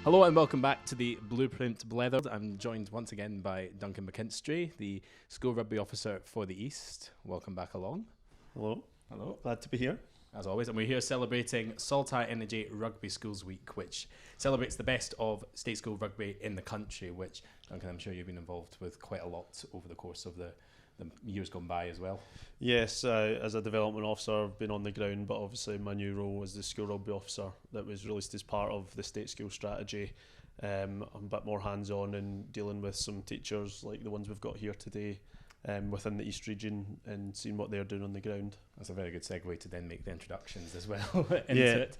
Hello and welcome back to the Blueprint Blether. I'm joined once again by Duncan McKinstry, the School Rugby Officer for the East. Welcome back along. Hello. Hello. Glad to be here. As always, and we're here celebrating Saltire Energy Rugby Schools Week, which celebrates the best of state school rugby in the country, which, Duncan, I'm sure you've been involved with quite a lot over the course of the years gone by as well. Yes, as a development officer, I've been on the ground, but obviously my new role as the school rugby officer that was released as part of the state school strategy. I'm a bit more hands-on in dealing with some teachers like the ones we've got here today within the East region and seeing what they're doing on the ground. That's a very good segue to then make the introductions as well into it.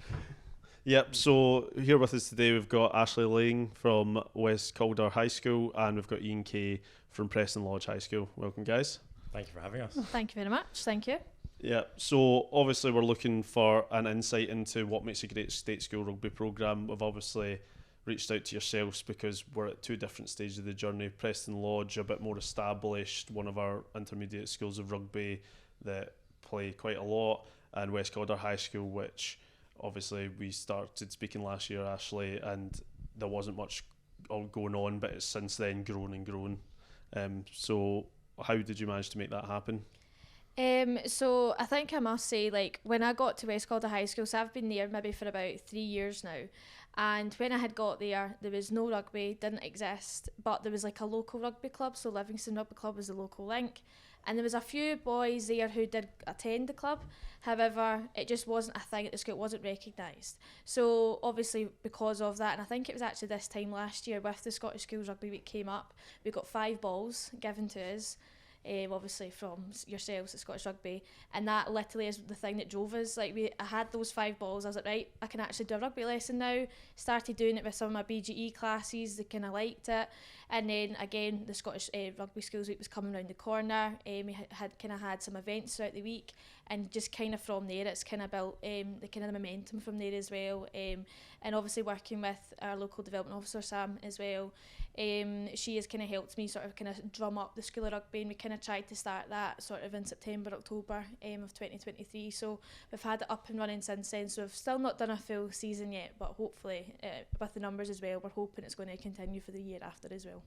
Yep, so here with us today we've got Ashley Laing from West Calder High School and we've got Iain Kay from Preston Lodge High School. Welcome, guys. Thank you for having us. Well, thank you very much. Thank you. Yeah, so obviously we're looking for an insight into what makes a great state school rugby programme. We've obviously reached out to yourselves because we're at two different stages of the journey. Preston Lodge, a bit more established, one of our intermediate schools of rugby that play quite a lot, and West Calder High School, which obviously we started speaking last year, Ashley, and there wasn't much going on, but it's since then grown and grown. So how did you manage to make that happen? So I think I must say, like, when I got to West Calder High School, so I've been there maybe for about 3 years now, and when I had got there was no rugby, didn't exist, but there was like a local rugby club, so Livingston Rugby Club was the local link, and there was a few boys there who did attend the club. However, it just wasn't a thing at the school, it wasn't recognised. So obviously because of that, and I think it was actually this time last year with the Scottish Schools Rugby Week came up, we got 5 balls given to us, obviously from yourselves at Scottish Rugby, and that literally is the thing that drove us. Like, I had those 5 balls, I was like, right, I can actually do a rugby lesson now. Started doing it with some of my BGE classes, they kind of liked it, and then again the Scottish Rugby Schools Week was coming around the corner. We had kind of had some events throughout the week, and just kind of from there it's kind of built the kind of momentum from there as well, and obviously working with our local development officer Sam as well. She has kind of helped me sort of kind of drum up the school of rugby, and we kind of tried to start that sort of in September, October of 2023. So we've had it up and running since then. So we've still not done a full season yet, but hopefully with the numbers as well, we're hoping it's going to continue for the year after as well.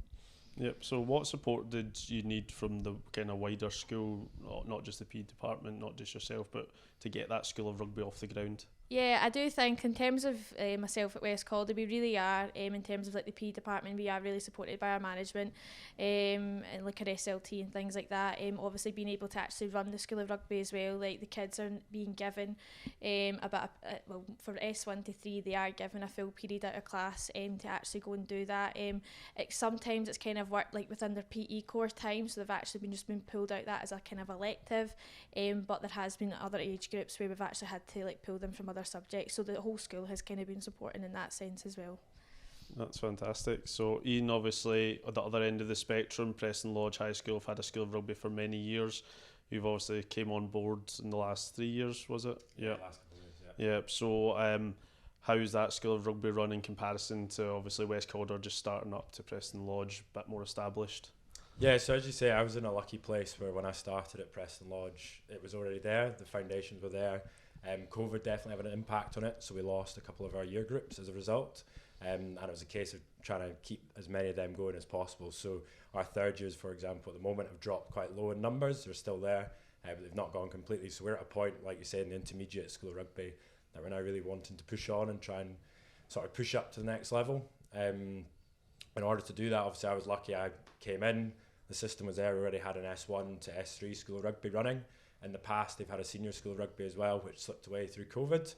Yep, so what support did you need from the kind of wider school, not just the PE department, not just yourself, but to get that school of rugby off the ground? Yeah, I do think in terms of myself at West Calder, we really are, in terms of like the PE department, we are really supported by our management, and like our SLT and things like that. Obviously being able to actually run the school of rugby as well, like the kids are being given well, for S1 to 3 they are given a full period out of class to actually go and do that. Sometimes it's kind of worked like within their PE core time, so they've actually been pulled out that as a kind of elective, but there has been other age groups where we've actually had to like pull them from other subjects, so the whole school has kind of been supporting in that sense as well. That's fantastic. So Iain, obviously at the other end of the spectrum, Preston Lodge High School have had a school of rugby for many years. You've obviously came on board in the last 3 years, was it? Yeah. Last couple of years, yeah. Yeah. So how's that school of rugby run in comparison to obviously West Calder just starting up to Preston Lodge, a bit more established? Yeah, so as you say, I was in a lucky place where when I started at Preston Lodge, it was already there, the foundations were there. COVID definitely had an impact on it, so we lost a couple of our year groups as a result, and it was a case of trying to keep as many of them going as possible. So our third years, for example, at the moment have dropped quite low in numbers. They're still there, but they've not gone completely. So we're at a point, like you say, in the intermediate school of rugby that we're now really wanting to push on and try and sort of push up to the next level. In order to do that, obviously I was lucky. I came in, the system was there, we already had an S1 to S3 school of rugby running. In the past, they've had a senior school of rugby as well, which slipped away through COVID,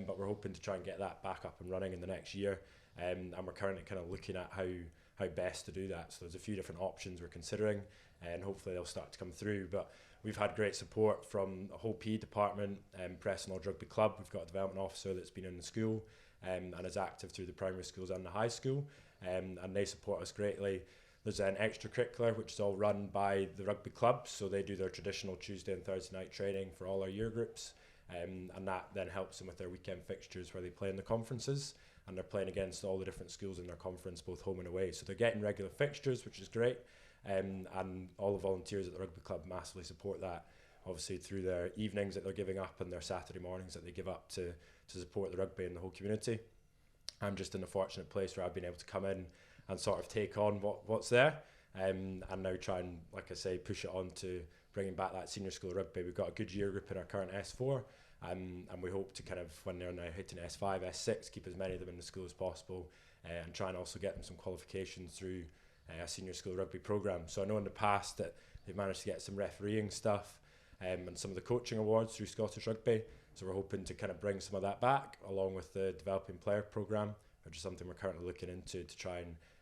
but we're hoping to try and get that back up and running in the next year, and we're currently kind of looking at how best to do that. So there's a few different options we're considering, and hopefully they'll start to come through. But we've had great support from the whole PE department, Preston Lodge Rugby Club. We've got a development officer that's been in the school and is active through the primary schools and the high school, and they support us greatly. There's an extracurricular which is all run by the rugby club, so they do their traditional Tuesday and Thursday night training for all our year groups, and that then helps them with their weekend fixtures where they play in the conferences, and they're playing against all the different schools in their conference, both home and away. So they're getting regular fixtures, which is great, and all the volunteers at the rugby club massively support that, obviously through their evenings that they're giving up and their Saturday mornings that they give up to support the rugby and the whole community. I'm just in a fortunate place where I've been able to come in and sort of take on what's there, and now try and, like I say, push it on to bringing back that senior school rugby. We've got a good year group in our current S4, and we hope to kind of, when they're now hitting S5, S6, keep as many of them in the school as possible, and try and also get them some qualifications through a senior school rugby programme. So I know in the past that they've managed to get some refereeing stuff and some of the coaching awards through Scottish Rugby. So we're hoping to kind of bring some of that back, along with the developing player programme, which is something we're currently looking into to try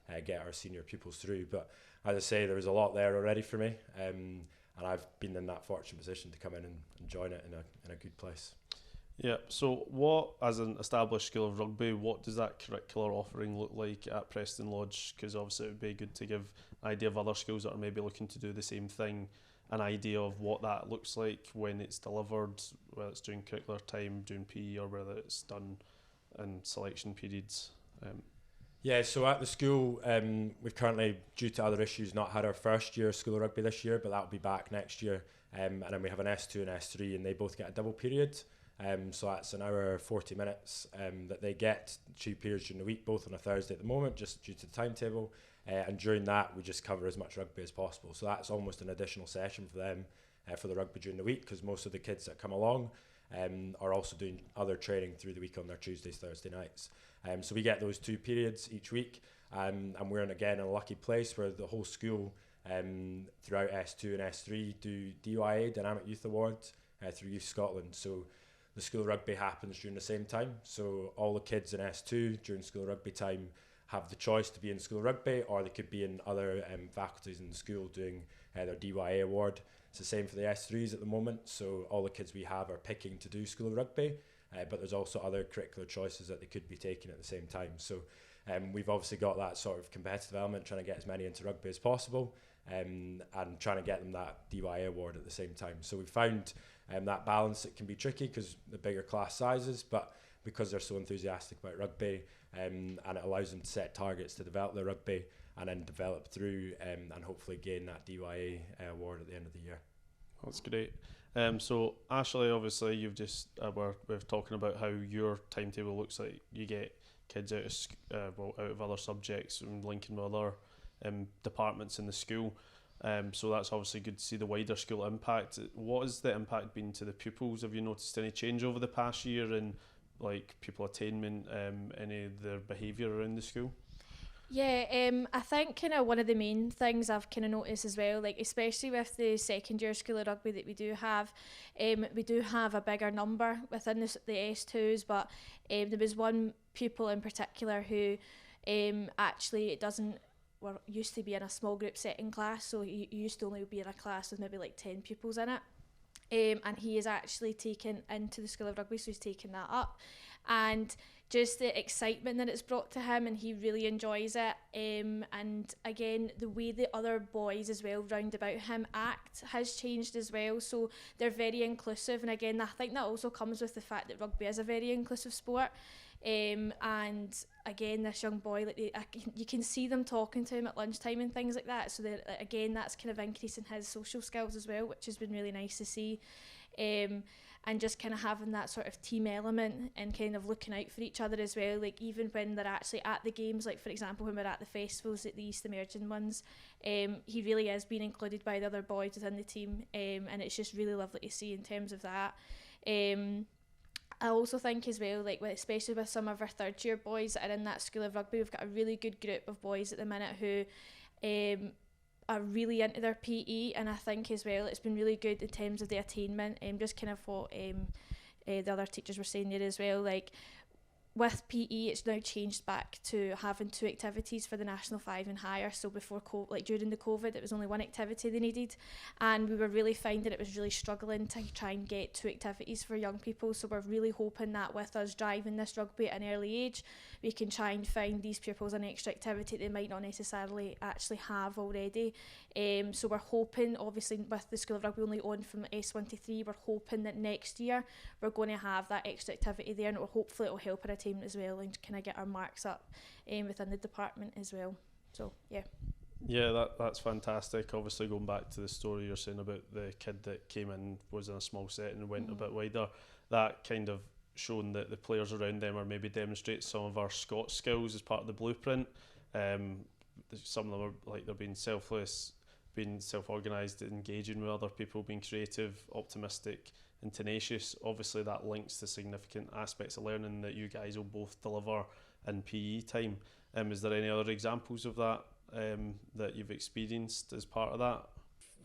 and get our senior pupils through. But as I say, there was a lot there already for me, and I've been in that fortunate position to come in and join it in a good place. Yeah, so what, as an established school of rugby, what does that curricular offering look like at Preston Lodge? Because obviously it would be good to give an idea of other schools that are maybe looking to do the same thing, an idea of what that looks like when it's delivered, whether it's during curricular time, during PE, or whether it's done in selection periods. Yeah, so at the school, we've currently, due to other issues, not had our first year of school rugby this year, but that'll be back next year. And then we have an S2 and S3, and they both get a double period. So that's an hour 40 minutes that they get, 2 periods during the week, both on a Thursday at the moment, just due to the timetable. And during that, we just cover as much rugby as possible. So that's almost an additional session for them for the rugby during the week, because most of the kids that come along are also doing other training through the week on their Tuesdays, Thursday nights. So we get those 2 periods each week, and we're in a lucky place where the whole school throughout S2 and S3 do DYA, Dynamic Youth Awards, through Youth Scotland. So the school rugby happens during the same time. So all the kids in S2 during school rugby time have the choice to be in school rugby, or they could be in other faculties in the school doing their DYA award. It's the same for the S3s at the moment. So all the kids we have are picking to do school rugby, but there's also other curricular choices that they could be taking at the same time. So we've obviously got that sort of competitive element, trying to get as many into rugby as possible, and trying to get them that DYA award at the same time. So we've found that balance. It can be tricky because the bigger class sizes, but because they're so enthusiastic about rugby, and it allows them to set targets to develop their rugby and then develop through and hopefully gain that DYA award at the end of the year. That's great. So Ashley, obviously you've just we're talking about how your timetable looks like. You get kids out of other subjects and linking with other departments in the school. So that's obviously good to see the wider school impact. What has the impact been to the pupils? Have you noticed any change over the past year in like pupil attainment, any of their behaviour around the school? Yeah, I think kind of one of the main things I've kind of noticed as well, like especially with the second year school of rugby that we do have a bigger number within the S2s, but there was one pupil in particular who actually used to be in a small group setting class, so he used to only be in a class with maybe like 10 pupils in it, and he is actually taken into the school of rugby, so he's taken that up, and just the excitement that it's brought to him, and he really enjoys it, and again the way the other boys as well round about him act has changed as well, so they're very inclusive, and again I think that also comes with the fact that rugby is a very inclusive sport. And again, this young boy, you can see them talking to him at lunchtime and things like that. So again, that's kind of increasing his social skills as well, which has been really nice to see. And just kind of having that sort of team element and kind of looking out for each other as well. Like even when they're actually at the games, like for example, when we're at the festivals, at the East Emerging ones, he really is being included by the other boys within the team. And it's just really lovely to see in terms of that. I also think as well, like especially with some of our third year boys that are in that school of rugby, we've got a really good group of boys at the minute who are really into their PE, and I think as well it's been really good in terms of the attainment, just kind of what the other teachers were saying there as well, like with PE it's now changed back to having 2 activities for the National 5 and higher. So before during the COVID it was only 1 activity they needed, and we were really finding it was really struggling to try and get 2 activities for young people. So we're really hoping that with us driving this rugby at an early age, we can try and find these pupils an extra activity they might not necessarily actually have already. So we're hoping, obviously with the school of rugby only on from S1 to 3, we're hoping that next year we're going to have that extra activity there, and hopefully it will help our attainment as well and kind of get our marks up within the department as well. So yeah, that's fantastic. Obviously going back to the story you're saying about the kid that came in, was in a small setting and went a bit wider, that kind of shown that the players around them are maybe demonstrate some of our Scots skills as part of the blueprint. Some of them are like they're being selfless, being self-organised, engaging with other people, being creative, optimistic and tenacious. Obviously that links to significant aspects of learning that you guys will both deliver in PE time. Is there any other examples of that that you've experienced as part of that?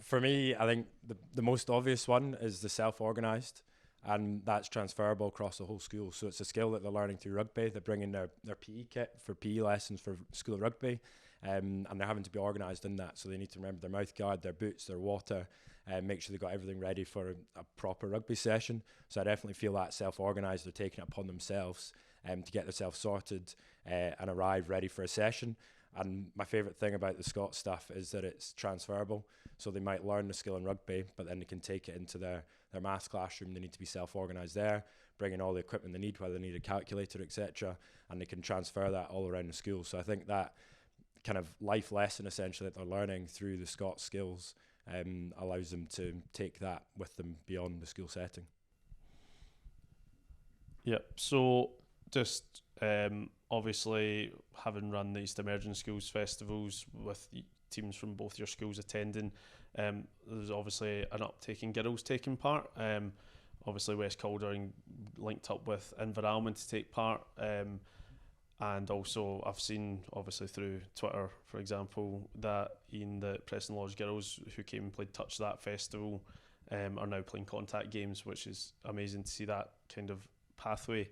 For me, I think the most obvious one is the self-organised, and that's transferable across the whole school. So it's a skill that they're learning through rugby. They're bringing their PE kit for PE lessons for school rugby, and they're having to be organised in that. So they need to remember their mouth guard, their boots, their water, and make sure they've got everything ready for a proper rugby session. So I definitely feel that self-organised, they're taking it upon themselves to get themselves sorted and arrive ready for a session. And my favourite thing about the Scots stuff is that it's transferable. So they might learn the skill in rugby, but then they can take it into their maths classroom. They need to be self-organised there, bring in all the equipment they need, whether they need a calculator, etc. And they can transfer that all around the school. So I think that kind of life lesson essentially that they're learning through the Scots skills allows them to take that with them beyond the school setting. Yep. So just obviously having run the East Emerging Schools festivals with teams from both your schools attending, there's obviously an uptake in girls taking part. Obviously West Calder linked up with Inveralmond to take part, and also I've seen obviously through Twitter, for example, that Iain, the Preston Lodge girls who came and played touch that festival, are now playing contact games, which is amazing to see that kind of pathway.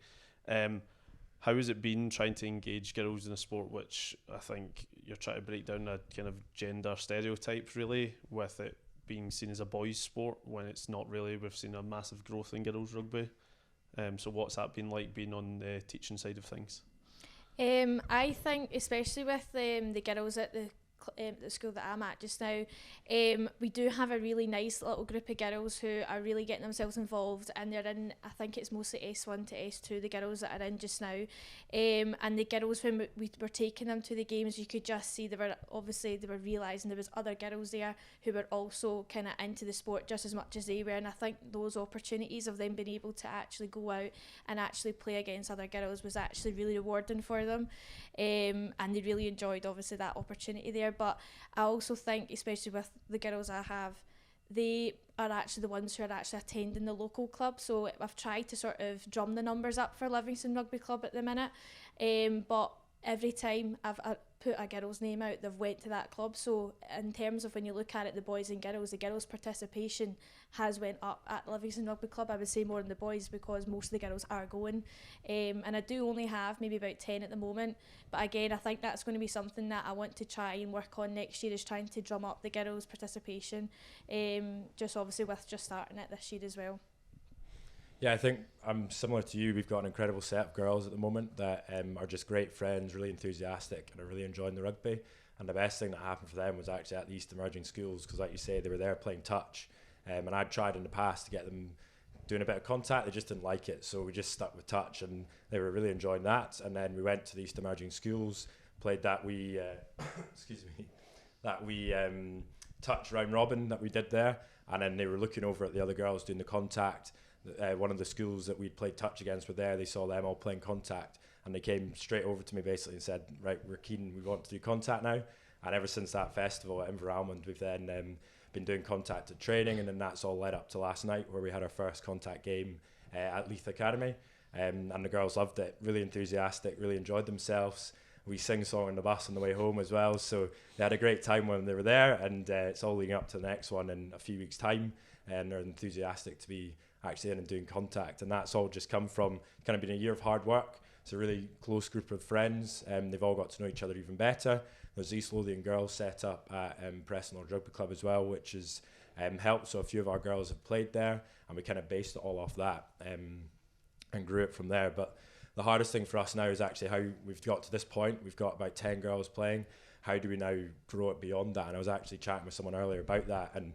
How has it been trying to engage girls in a sport which I think you're trying to break down a kind of gender stereotype really, with it being seen as a boys' sport when it's not really? We've seen a massive growth in girls rugby. So what's that been like being on the teaching side of things? I think especially with the girls at the school that I'm at just now, we do have a really nice little group of girls who are really getting themselves involved, and they're in, I think it's mostly S1 to S2, the girls that are in just now, and the girls, when we were taking them to the games, you could just see they were realising there was other girls there who were also kind of into the sport just as much as they were, and I think those opportunities of them being able to actually go out and actually play against other girls was actually really rewarding for them, and they really enjoyed obviously that opportunity there. But I also think, especially with the girls I have, they are actually the ones who are actually attending the local club. So I've tried to sort of drum the numbers up for Livingston Rugby Club at the minute, but every time I've put a girl's name out, they've went to that club. So in terms of when you look at it, the boys and girls, the girls' participation has went up at Livingston Rugby Club. I would say more than the boys, because most of the girls are going. And I do only have maybe about 10 at the moment. But again, I think that's going to be something that I want to try and work on next year, is trying to drum up the girls' participation. Just obviously with just starting it this year as well. Yeah, I think I'm similar to you. We've got an incredible set of girls at the moment that are just great friends, really enthusiastic, and are really enjoying the rugby. And the best thing that happened for them was actually at the East Emerging Schools, because like you say, they were there playing touch. And I'd tried in the past to get them doing a bit of contact. They just didn't like it. So we just stuck with touch, and they were really enjoying that. And then we went to the East Emerging Schools, played that wee, touch round robin that we did there. And then they were looking over at the other girls doing the contact. One of the schools that we'd played touch against were there. They saw them all playing contact, and they came straight over to me basically and said, right, we're keen, we want to do contact now. And ever since that festival at Inveralmond, we've then been doing contact at training, and then that's all led up to last night where we had our first contact game at Leith Academy, and the girls loved it, really enthusiastic, really enjoyed themselves. We sing-song on the bus on the way home as well, so they had a great time when they were there, and it's all leading up to the next one in a few weeks' time, and they're enthusiastic to be actually in and doing contact. And that's all just come from kind of being a year of hard work. It's a really close group of friends, and they've all got to know each other even better. There's East Lothian girls set up at Preston Lodge Rugby Club as well, which has helped. So a few of our girls have played there, and we kind of based it all off that and grew it from there. But the hardest thing for us now is actually how we've got to this point. We've got about 10 girls playing. How do we now grow it beyond that? And I was actually chatting with someone earlier about that, and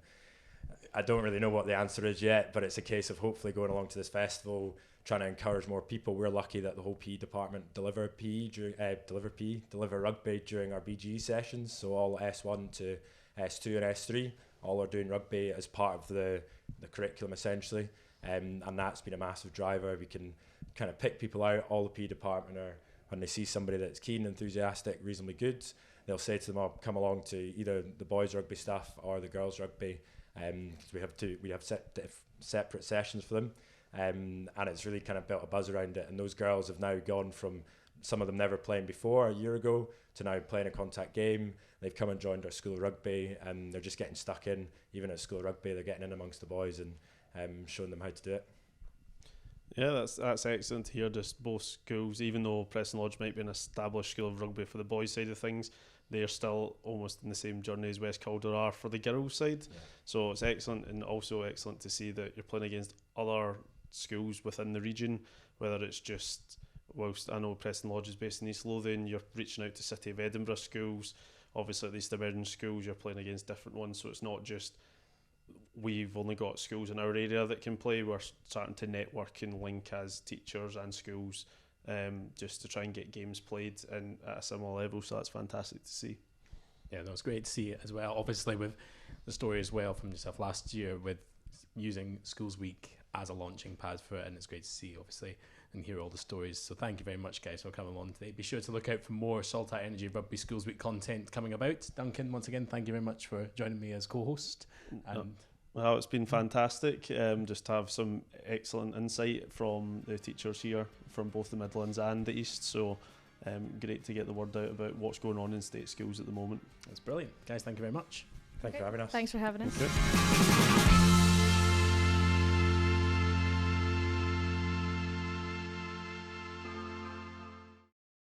I don't really know what the answer is yet, but it's a case of hopefully going along to this festival, trying to encourage more people. We're lucky that the whole PE department deliver rugby during our BGE sessions. So all S1 to S2 and S3 all are doing rugby as part of the curriculum essentially, and that's been a massive driver. We can kind of pick people out. All the PE department are, when they see somebody that's keen, enthusiastic, reasonably good, they'll say to them, "Oh, come along to either the boys rugby stuff or the girls rugby," because we have separate sessions for them, and it's really kind of built a buzz around it. And those girls have now gone from some of them never playing before a year ago to now playing a contact game. They've come and joined our school rugby, and they're just getting stuck in. Even at school rugby, they're getting in amongst the boys and showing them how to do it. Yeah, that's excellent to hear. Just both schools, even though Preston Lodge might be an established school of rugby for the boys' side of things, they're still almost in the same journey as West Calder are for the girls' side. Yeah. So it's excellent, and also excellent to see that you're playing against other schools within the region, whether it's just, whilst I know Preston Lodge is based in East Lothian, you're reaching out to City of Edinburgh schools. Obviously at the East Aberdeen schools, you're playing against different ones, so it's not just we've only got schools in our area that can play. We're starting to network and link as teachers and schools, just to try and get games played and at a similar level, so that's fantastic to see. Yeah, that was great to see it as well. Obviously with the story as well from yourself last year with using Schools Week as a launching pad for it, and it's great to see obviously and hear all the stories. So thank you very much, guys, for coming on today. Be sure to look out for more Saltire Energy Rugby Schools Week content coming about. Duncan, once again, thank you very much for joining me as co-host. And well, it's been fantastic, just to have some excellent insight from the teachers here from both the Midlands and the East. So great to get the word out about what's going on in state schools at the moment. That's brilliant. Guys, thank you very much. Thank you for having us. Thanks for having us.